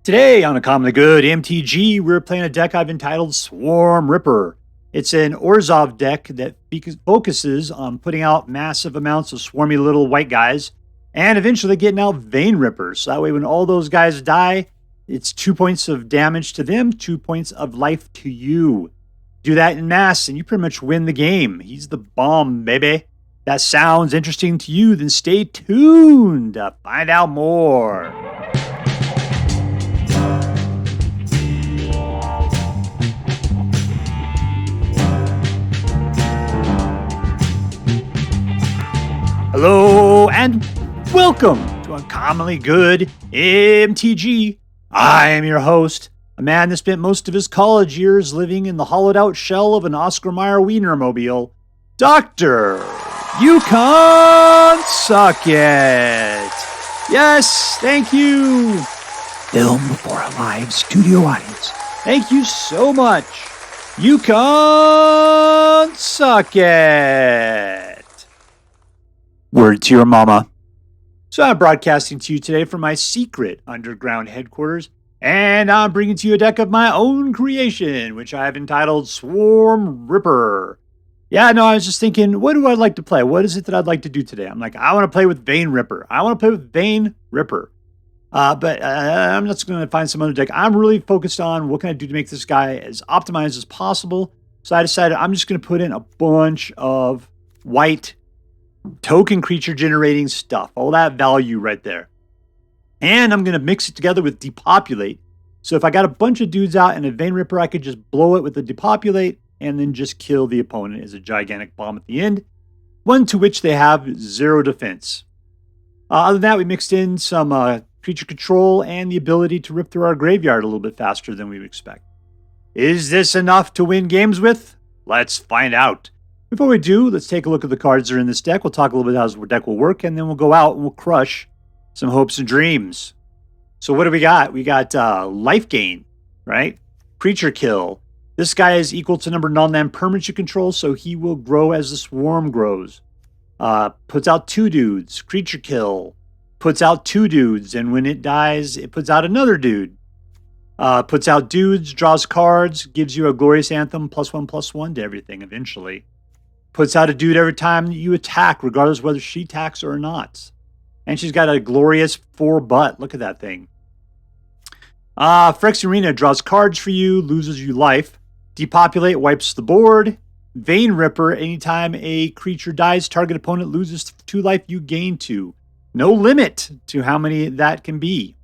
Today on A Commonly Good MTG, we're playing a deck I've entitled Swarm Ripper. It's an Orzhov deck that focuses on putting out massive amounts of swarmy little white guys and eventually getting out Vein Rippers. So that way when all those guys die, it's 2 points of damage to them, 2 points of life to you. Do that in mass and you pretty much win the game. He's the bomb, baby. That sounds interesting to you, then stay tuned to find out more. Hello and welcome to Uncommonly Good MTG. I am your host, a man that spent most of his college years living in the hollowed out shell of an Oscar Mayer Wienermobile, Dr. Yukon SuckIt. Yes, thank you. Film before a live studio audience. Thank you so much, Yukon SuckIt. Word to your mama. So I'm broadcasting to you today from my secret underground headquarters, and I'm bringing to you a deck of my own creation, which I have entitled Swarm Ripper. Yeah, no, I was just thinking, what do I like to play? What is it that I'd like to do today? I'm like, I want to play with Vein Ripper. I'm just going to find some other deck. I'm really focused on what can I do to make this guy as optimized as possible. So I decided I'm just going to put in a bunch of white token creature generating stuff, all that value right there. And I'm going to mix it together with Depopulate. So if I got a bunch of dudes out and a Vein Ripper, I could just blow it with the Depopulate and then just kill the opponent as a gigantic bomb at the end, one to which they have zero defense. Other than that, we mixed in some creature control and the ability to rip through our graveyard a little bit faster than we would expect. Is this enough to win games with? Let's find out. Before we do, let's take a look at the cards that are in this deck. We'll talk a little bit how this deck will work, and then we'll go out and we'll crush some hopes and dreams. So what do we got? We got life gain, right? Creature kill. This guy is equal to number non-land permanents you control, so he will grow as the swarm grows. Puts out 2 dudes. Creature kill. Puts out 2 dudes, and when it dies, it puts out another dude. Puts out dudes, draws cards, gives you a glorious anthem, +1/+1 to everything eventually. Puts out a dude every time that you attack, regardless whether she attacks or not. And she's got a glorious 4 butt. Look at that thing. Phyrexian Arena draws cards for you, loses you life. Depopulate wipes the board. Vein Ripper, anytime a creature dies, target opponent loses 2 life, you gain 2. No limit to how many that can be.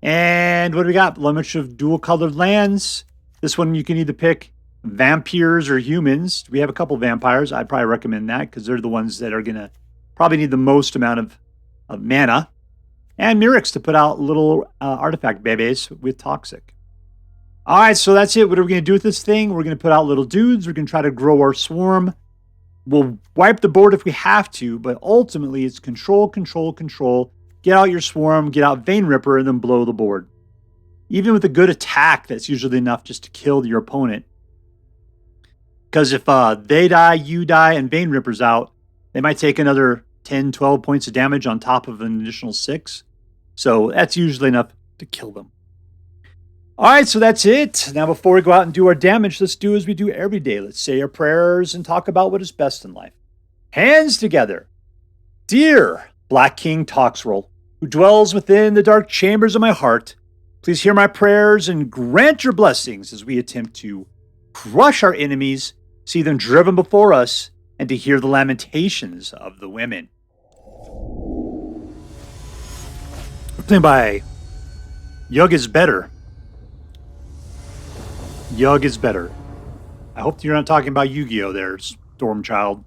And what do we got? A bunch of dual colored lands. This one you can either pick vampires or humans. We have a couple vampires. I'd probably recommend that because they're the ones that are going to probably need the most amount of mana. And Mirrex to put out little artifact babies with toxic. All right, so that's it. What are we going to do with this thing? We're going to put out little dudes. We're going to try to grow our swarm. We'll wipe the board if we have to, but ultimately it's control, control, control. Get out your swarm, get out Vein Ripper, and then blow the board. Even with a good attack, that's usually enough just to kill your opponent. Because if they die, you die, and Vein Ripper's out, they might take another 10, 12 points of damage on top of an additional 6. So that's usually enough to kill them. All right, so that's it. Now before we go out and do our damage, let's do as we do every day. Let's say our prayers and talk about what is best in life. Hands together. Dear Black King Toxroll, who dwells within the dark chambers of my heart, please hear my prayers and grant your blessings as we attempt to crush our enemies, see them driven before us, and to hear the lamentations of the women. We're playing by yugisbetter. Yugisbetter. I hope you're not talking about Yu-Gi-Oh! There, Stormchild.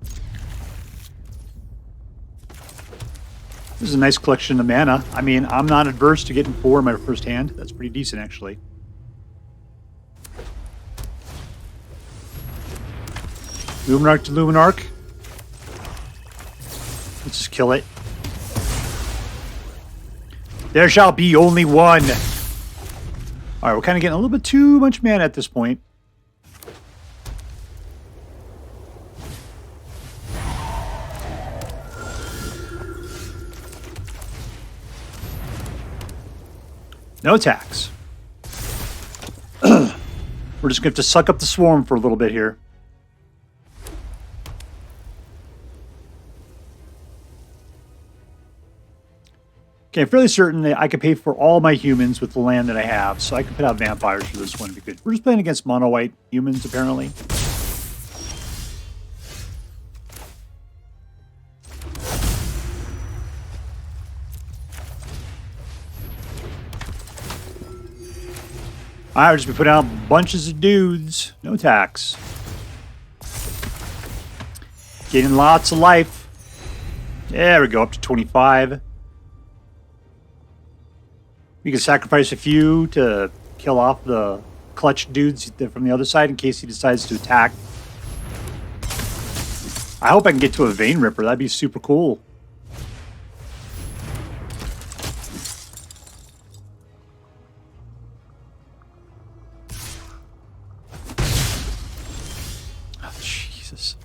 This is a nice collection of mana. I mean, I'm not adverse to getting 4 in my first hand. That's pretty decent, actually. Lunarch to Lunarch. Let's just kill it. There shall be only one. All right, we're kind of getting a little bit too much mana at this point. No attacks. We're just going to have to suck up the swarm for a little bit here. Okay, I'm fairly certain that I can pay for all my humans with the land that I have, so I can put out vampires for this one to be good. We're just playing against mono-white humans, apparently. Alright, we're just been putting out bunches of dudes. No tax. Getting lots of life. There we go, up to 25. We can sacrifice a few to kill off the clutch dudes from the other side in case he decides to attack. I hope I can get to a Vein Ripper. That'd be super cool. Oh, Jesus.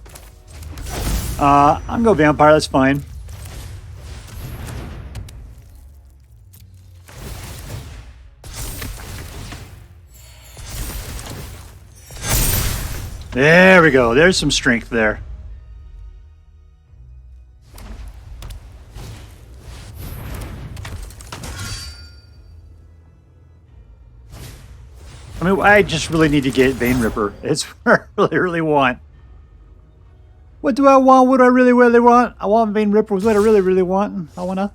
I'm going to go Vampire. That's fine. There we go. There's some strength there. I mean, I just really need to get Vein Ripper. It's what I really want. What do I want? What do I really want? I want Vein Ripper. What I really want. I wanna.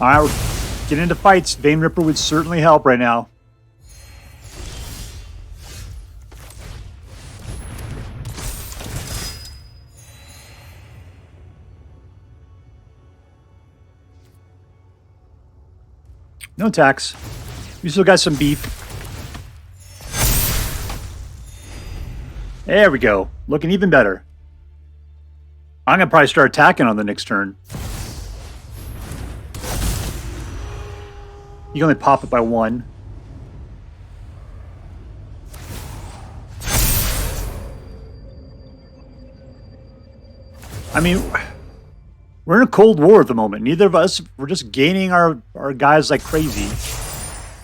Alright, we're getting into fights. Vein Ripper would certainly help right now. No tax. We still got some beef. There we go. Looking even better. I'm going to probably start attacking on the next turn. You can only pop it by one. I mean, we're in a Cold War at the moment. Neither of us, we're just gaining our guys like crazy.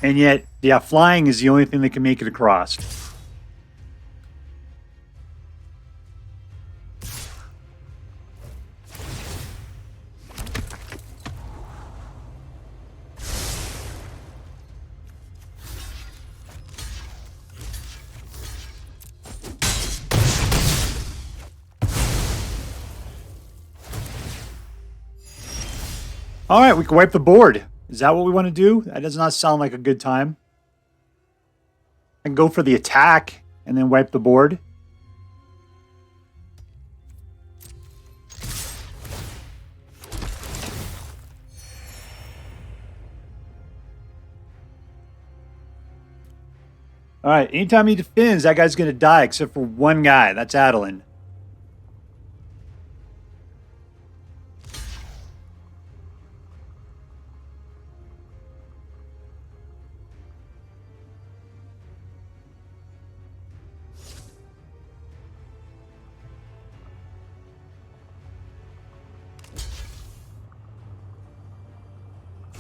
And yet, yeah, flying is the only thing that can make it across. All right, we can wipe the board. Is that what we want to do? That does not sound like a good time. I can go for the attack and then wipe the board. All right, anytime he defends, that guy's going to die except for one guy. That's Adeline.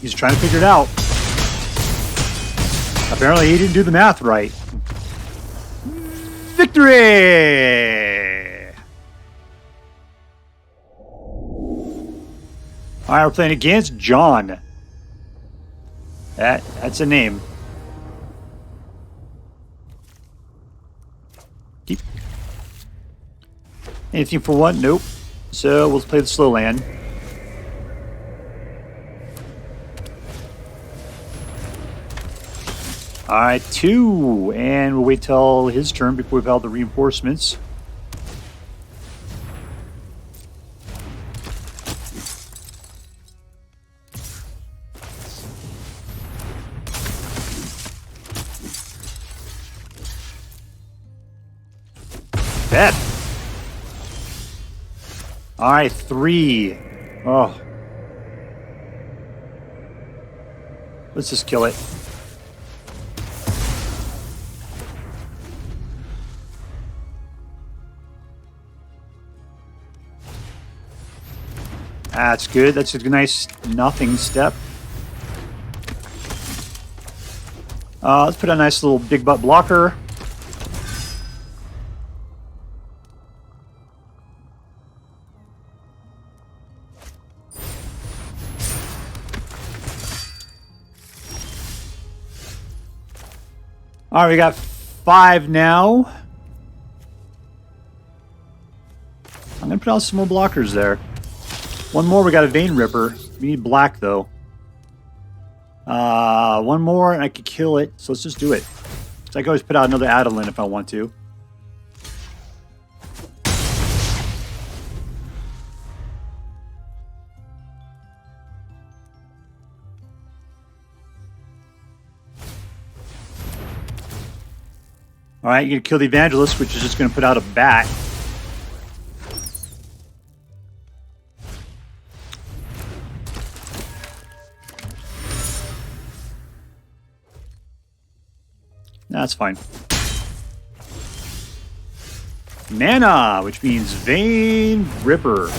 He's trying to figure it out. Apparently he didn't do the math right. Victory! Alright, we're playing against John. That's a name. Keep. Anything for one? Nope. So we'll play the slow land. Alright, 2. And we'll wait till his turn before we put out the reinforcements. Bet. Alright, 3. Oh. Let's just kill it. That's good. That's a nice nothing step. Let's put a nice little big butt blocker. All right, we got 5 now. I'm going to put out some more blockers there. One more, we got a Vein Ripper. We need black, though. One more, and I could kill it. So let's just do it. So I can always put out another Adeline if I want to. All right, you're going to kill the Evangelist, which is just going to put out a bat. That's fine. Mana, which means Vein Ripper.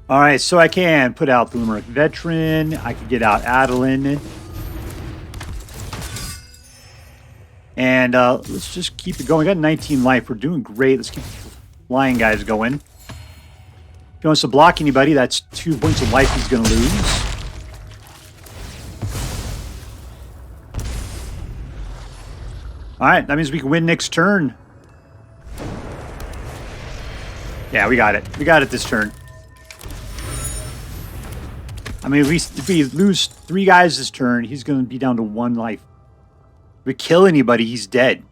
All right, so I can put out the Lunarch Veteran. I can get out Adeline. And let's just keep it going. We got 19 life. We're doing great. Let's keep the flying guys going. If he wants to block anybody, that's 2 points of life he's going to lose. All right, that means we can win next turn. Yeah, we got it. We got it this turn. I mean, if we lose 3 guys this turn, he's going to be down to 1 life. If we kill anybody, he's dead.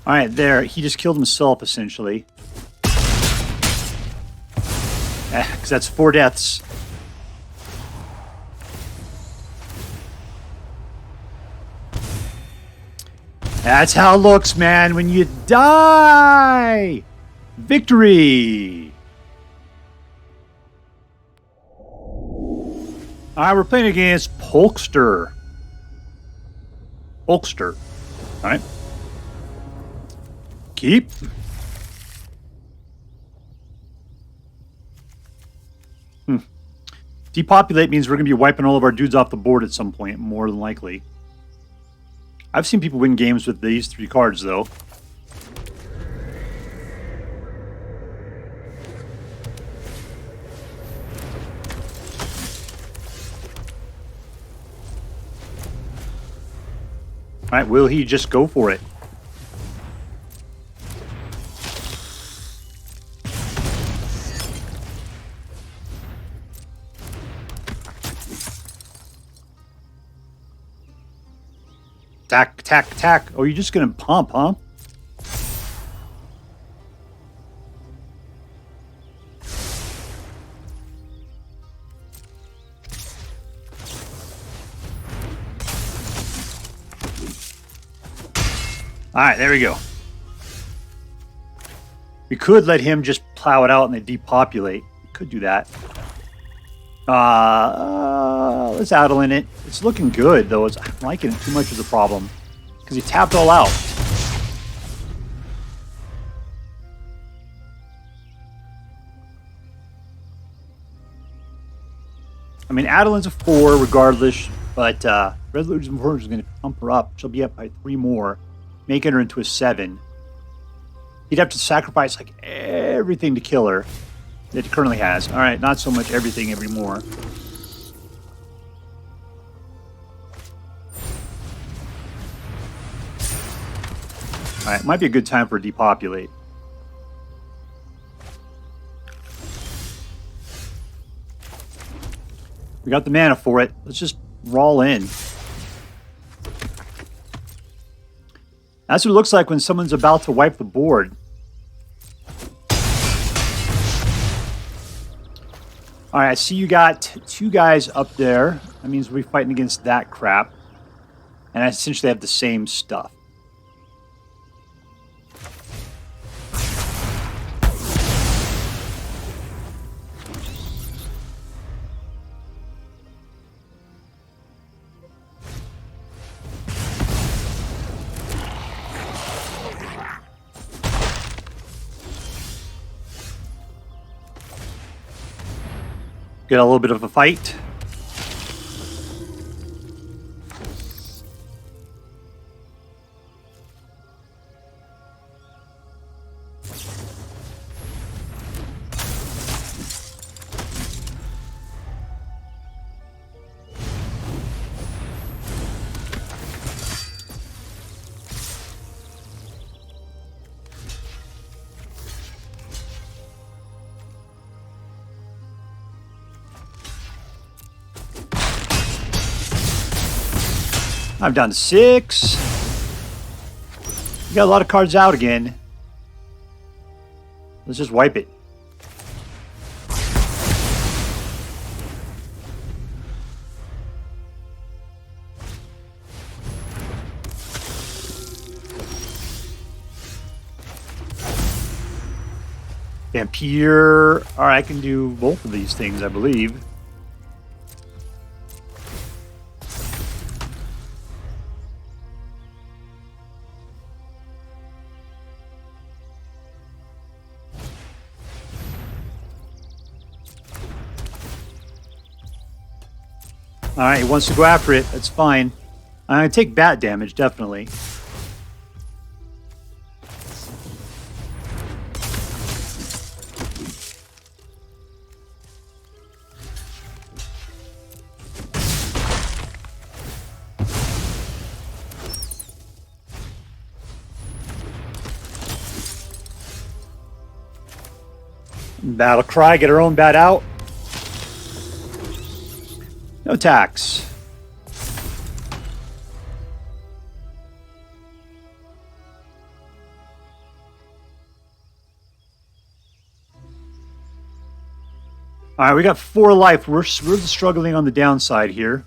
All right, there. He just killed himself, essentially. Because that's 4 deaths. That's how it looks, man, when you die! Victory! Alright, we're playing against polkster. Polkster. Alright. Keep. Depopulate means we're going to be wiping all of our dudes off the board at some point, more than likely. I've seen people win games with these 3 cards, though. Alright, will he just go for it? Attack, attack, attack. Oh, you're just going to pump, huh? Alright, there we go. We could let him just plow it out and they depopulate. We could do that. Let's Adeline it. It's looking good, though. I'm liking it too much is a problem. Because he tapped all out. I mean, Adeline's a 4 regardless, but Resolute Reinforcements is going to pump her up. She'll be up by 3 more, making her into a 7. He'd have to sacrifice like everything to kill her that he currently has. All right, not so much everything anymore. All right, might be a good time for a depopulate. We got the mana for it. Let's just roll in. That's what it looks like when someone's about to wipe the board. All right, I see you got 2 guys up there. That means we'll be fighting against that crap. And I essentially have the same stuff. Get a little bit of a fight. I'm down to 6. You got a lot of cards out again. Let's just wipe it. Vampire. Alright, I can do both of these things, I believe. Alright, he wants to go after it. That's fine. I'm going to take bat damage, definitely. Battle cry, get our own bat out. No attacks. All right, we got 4 life. We're struggling on the downside here.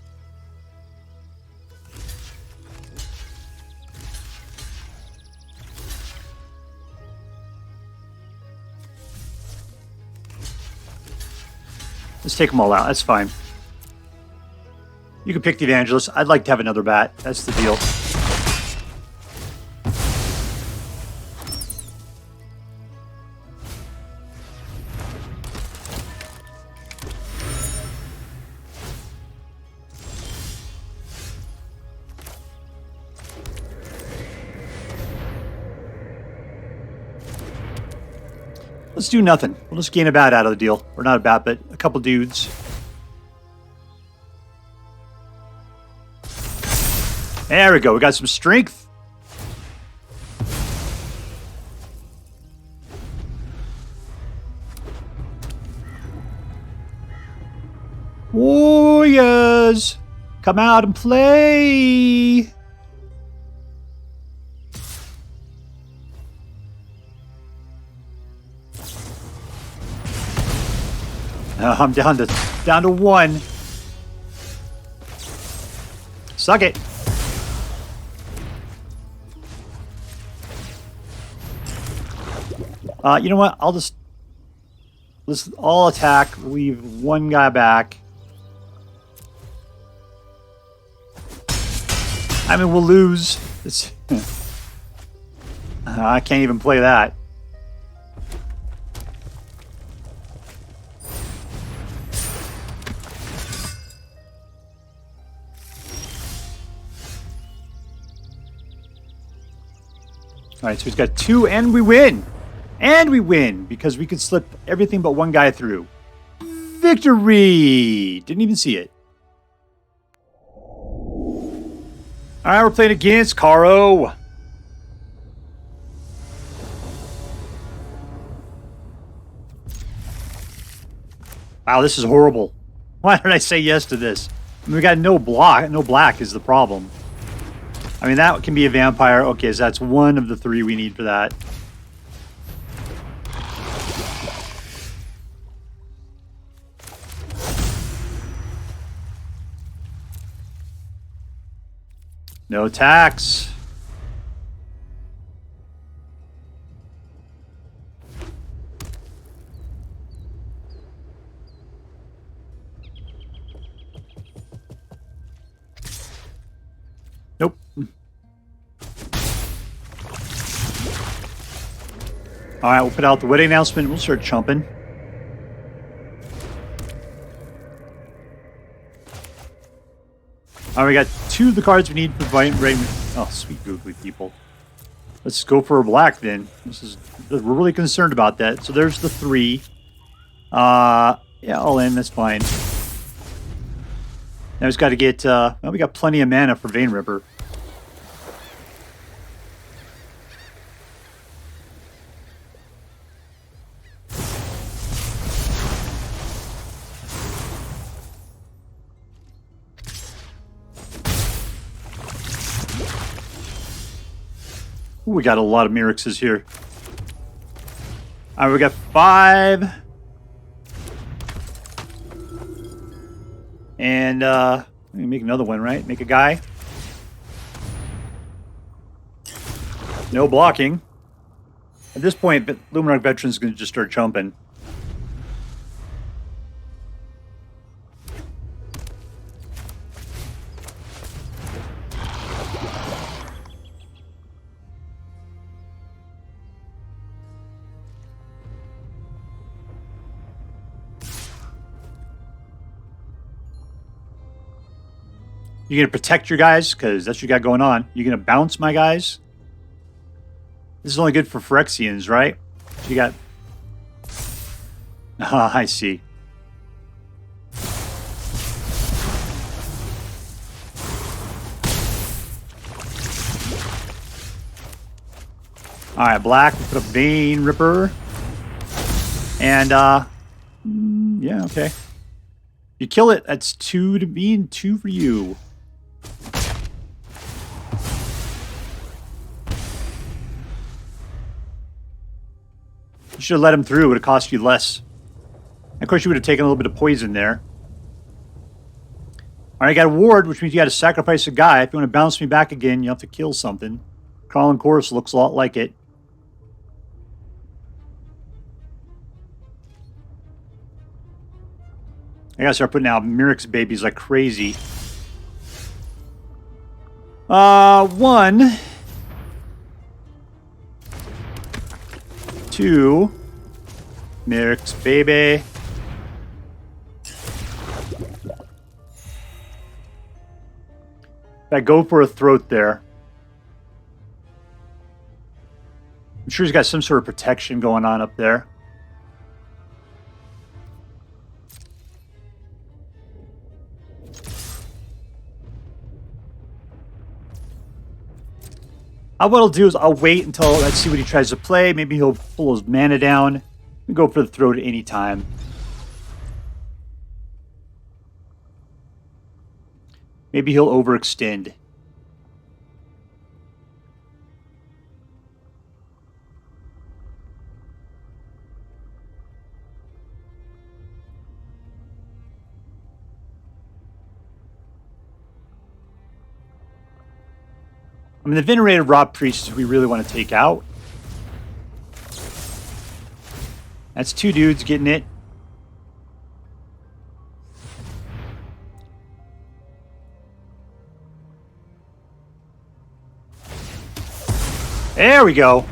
Let's take them all out. That's fine. You can pick the Evangelist. I'd like to have another bat. That's the deal. Let's do nothing. We'll just gain a bat out of the deal. Or not a bat, but a couple dudes. There we go. We got some strength. Warriors, come out and play. I'm down to 1. Suck it. You know what? Let's all attack. Leave 1 guy back. I mean, we'll lose. I can't even play that. All right, so he's got 2, and we win. And we win, because we could slip everything but 1 guy through. Victory! Didn't even see it. All right, we're playing against Karo. Wow, this is horrible. Why did I say yes to this? I mean, we got no block. No black is the problem. I mean, that can be a vampire. Okay, so that's 1 of the 3 we need for that. No attacks. Nope. All right, we'll put out the wedding announcement. We'll start chumping. All right, we got 2 of the cards we need for Bant. Oh, sweet googly people. Let's go for a black then. We're really concerned about that. So there's the 3. Yeah, all in. That's fine. Now we've got to get. Well, we got plenty of mana for Vein Ripper. Ooh, we got a lot of Mirrexes here. All right, we got 5. And let me make another one, right? Make a guy. No blocking. At this point, Lunarch Veteran's going to just start jumping. You gonna protect your guys? Because that's what you got going on. You gonna bounce my guys? This is only good for Phyrexians, right? You got... Ah, I see. Alright, black. We put up Vein Ripper. And, yeah, okay. You kill it, that's 2 to me and 2 for you. You should have let him through. It would have cost you less. Of course, you would have taken a little bit of poison there. Alright, you got a ward, which means you got to sacrifice a guy. If you want to bounce me back again, you have to kill something. Crawling Chorus looks a lot like it. I gotta start putting out Mirrex babies like crazy. 1, 2, Mirrex baby. I go for a throat there. I'm sure he's got some sort of protection going on up there. What I'll do is I'll wait until I see what he tries to play. Maybe he'll pull his mana down. We go for the throat at any time. Maybe he'll overextend. I mean, the Venerated Rob Priest we really want to take out. That's 2 dudes getting it. There we go.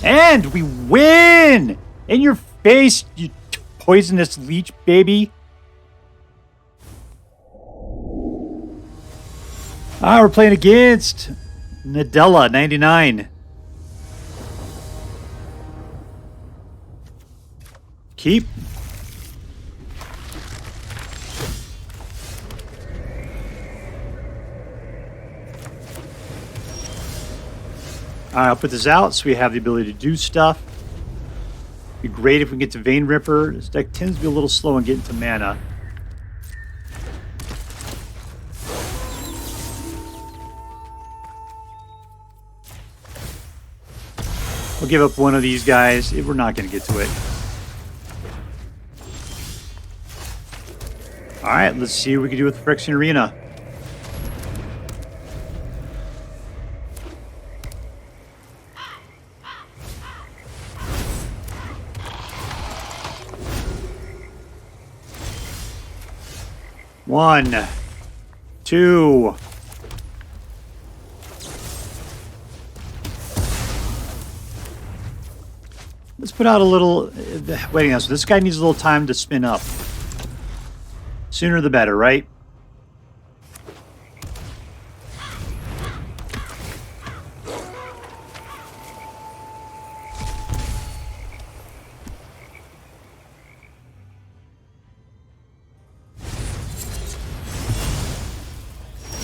And we win! In your face, you poisonous leech baby. We're playing against Nadella, 99. Keep. Alright, I'll put this out so we have the ability to do stuff. Be great if we get to Vein Ripper. This deck tends to be a little slow in getting to mana. We'll give up one of these guys. We're not going to get to it. Alright, let's see what we can do with Phyrexian Arena. 1, 2. Let's put out a little... Waiting on, so this guy needs a little time to spin up. Sooner the better, right?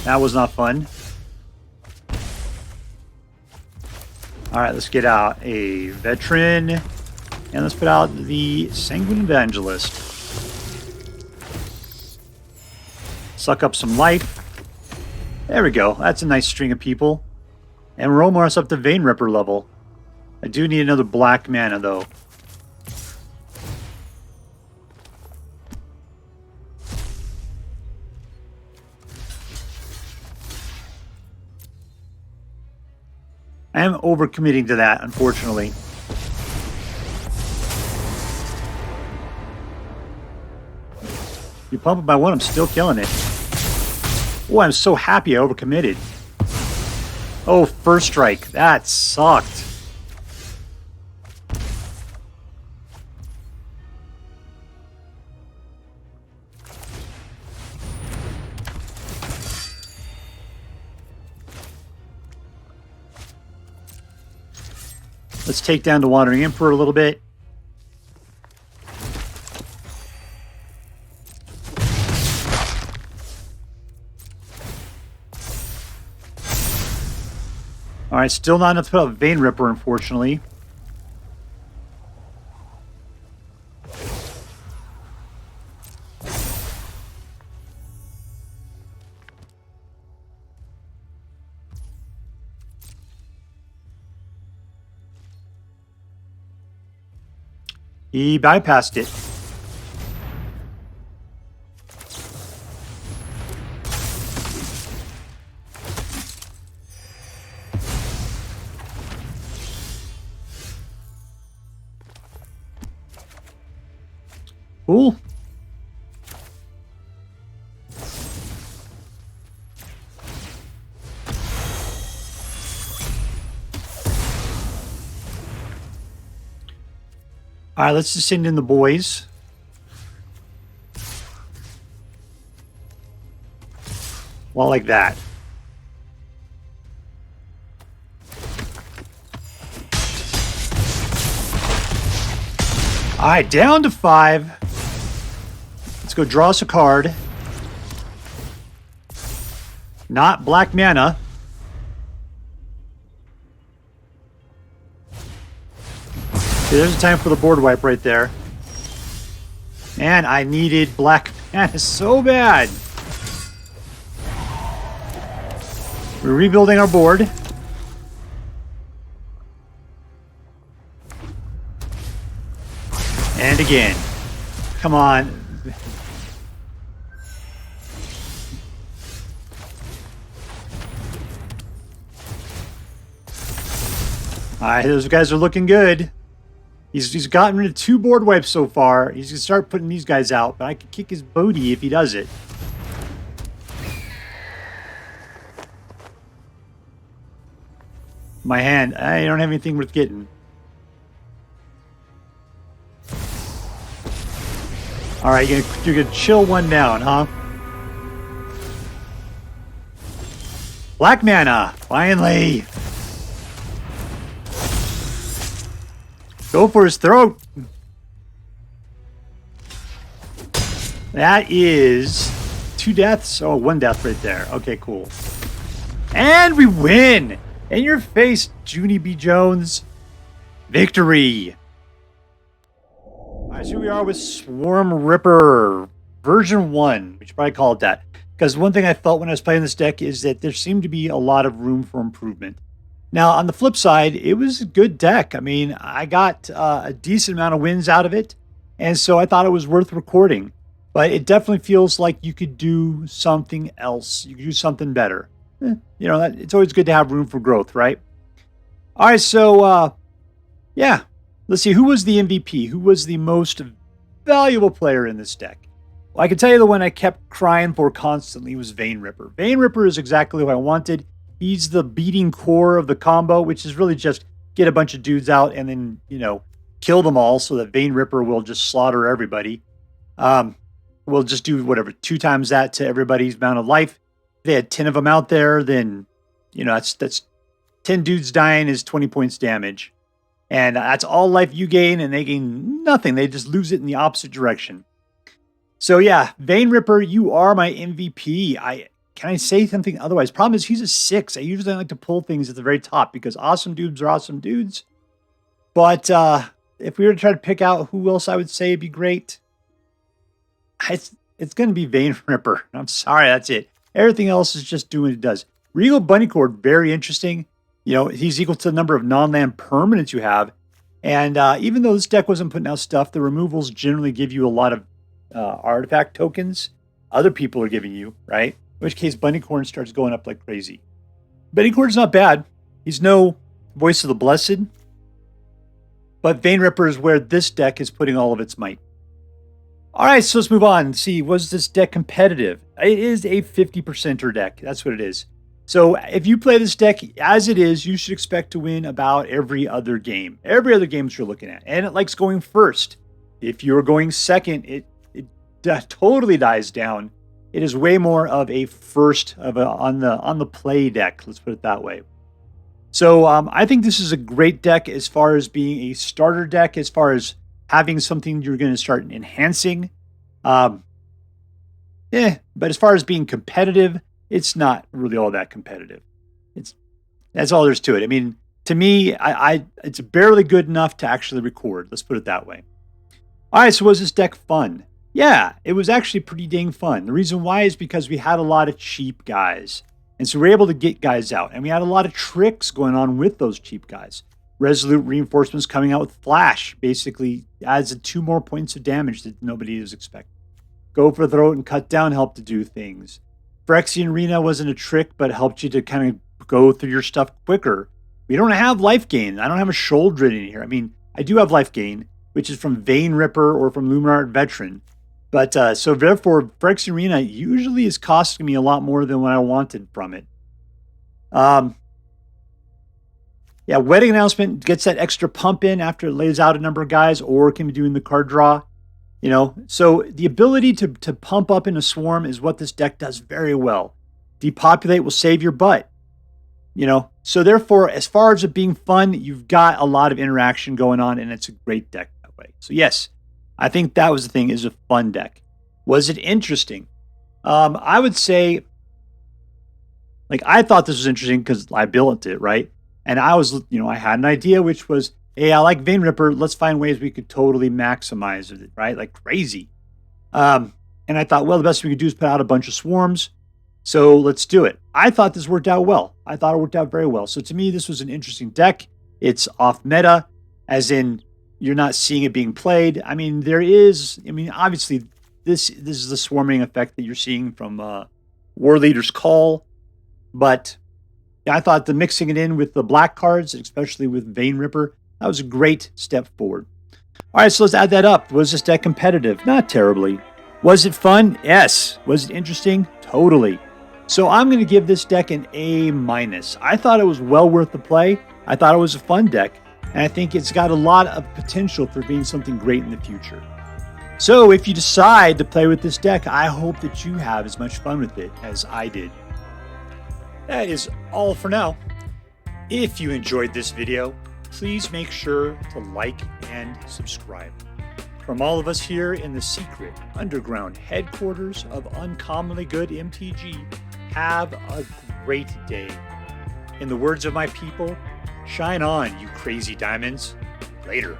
That was not fun. Alright, let's get out a Veteran. And let's put out the Sanguine Evangelist. Suck up some life. There we go. That's a nice string of people. And we're almost up to Vein Ripper level. I do need another black mana, though. I am overcommitting to that, unfortunately. You pump it by 1, I'm still killing it. Oh, I'm so happy I overcommitted. Oh, first strike. That sucked. Let's take down the Wandering Emperor a little bit. Alright, still not enough to put out Vein Ripper, unfortunately. He bypassed it. Cool. All right, let's just send in the boys. Well, like that. All right, down to 5. Let's go draw us a card. Not black mana. Okay, there's a time for the board wipe right there. And I needed black mana so bad. We're rebuilding our board. And again. Come on. Alright, those guys are looking good. He's gotten rid of 2 board wipes so far. He's going to start putting these guys out, but I could kick his booty if he does it. My hand. I don't have anything worth getting. Alright, you're gonna chill one down, huh? Black mana! Finally! Go for his throat! That is 2 deaths. Oh, 1 death right there. Okay, cool. And we win! In your face, Junie B. Jones. Victory! Alright, so here we are with Swarm Ripper. Version 1. We should probably call it that. Because one thing I felt when I was playing this deck is that there seemed to be a lot of room for improvement. Now, on the flip side, it was a good deck. I mean, I got a decent amount of wins out of it. And so I thought it was worth recording. But it definitely feels like you could do something else. You could do something better. You know, it's always good to have room for growth, right? All right, so, yeah. Let's see, who was the MVP? Who was the most valuable player in this deck? Well, I can tell you the one I kept crying for constantly was Vein Ripper. Vein Ripper is exactly what I wanted. He's the beating core of the combo, which is really just get a bunch of dudes out and then, kill them all so that Vein Ripper will just slaughter everybody. We'll just do whatever, 2 times that to everybody's amount of life. If they had 10 of them out there, then, that's 10 dudes dying is 20 points damage. And that's all life you gain, and they gain nothing. They just lose it in the opposite direction. So yeah, Vein Ripper, you are my MVP. Can I say something otherwise? Problem is he's a 6. I usually like to pull things at the very top because awesome dudes are awesome dudes. But if we were to try to pick out who else I would say would be great, it's going to be Vein Ripper. I'm sorry, that's it. Everything else is just doing what it does. Regal Bunnicorn, very interesting. He's equal to the number of non-land permanents you have. And even though this deck wasn't putting out stuff, the removals generally give you a lot of artifact tokens other people are giving you, right? In which case, Bunnicorn starts going up like crazy. Bunnicorn's not bad. He's no Voice of the Blessed. But Vein Ripper is where this deck is putting all of its might. All right, so let's move on and see, was this deck competitive? It is a 50%er deck. That's what it is. So if you play this deck as it is, you should expect to win about every other game. Every other game you're looking at. And it likes going first. If you're going second, it totally dies down. It is way more of a first on the play deck. Let's put it that way. So I think this is a great deck as far as being a starter deck, as far as having something you're going to start enhancing. But as far as being competitive, it's not really all that competitive. That's all there's to it. I mean, to me, it's barely good enough to actually record. Let's put it that way. All right, so was this deck fun? Yeah, it was actually pretty dang fun. The reason why is because we had a lot of cheap guys. And so we were able to get guys out. And we had a lot of tricks going on with those cheap guys. Resolute Reinforcements coming out with Flash basically adds 2 more points of damage that nobody was expecting. Go for the Throat and Cut Down helped to do things. Phyrexian Arena wasn't a trick, but helped you to kind of go through your stuff quicker. We don't have life gain. I don't have a shoulder in here. I mean, I do have life gain, which is from Vein Ripper or from Lunarch Veteran. But so therefore, Phyrexian Arena usually is costing me a lot more than what I wanted from it. Yeah, Wedding Announcement gets that extra pump in after it lays out a number of guys, or can be doing the card draw. So the ability to pump up in a swarm is what this deck does very well. Depopulate will save your butt. So therefore, as far as it being fun, you've got a lot of interaction going on, and it's a great deck that way. So yes, I think that was the thing, is a fun deck. Was it interesting? I would say, I thought this was interesting because I built it, right? And I was, I had an idea, which was, hey, I like Vein Ripper. Let's find ways we could totally maximize it, right? Like crazy. And I thought, well, the best we could do is put out a bunch of swarms. So let's do it. I thought this worked out well. I thought it worked out very well. So to me, this was an interesting deck. It's off meta, as in you're not seeing it being played. I mean, obviously, this is the swarming effect that you're seeing from War Leader's Call. But I thought the mixing it in with the black cards, especially with Vein Ripper, that was a great step forward. All right, so let's add that up. Was this deck competitive? Not terribly. Was it fun? Yes. Was it interesting? Totally. So I'm going to give this deck an A-. I thought it was well worth the play. I thought it was a fun deck. And I think it's got a lot of potential for being something great in the future. So if you decide to play with this deck, I hope that you have as much fun with it as I did. That is all for now. If you enjoyed this video, please make sure to like and subscribe. From all of us here in the secret underground headquarters of Uncommonly Good MTG, have a great day. In the words of my people, shine on, you crazy diamonds. Later.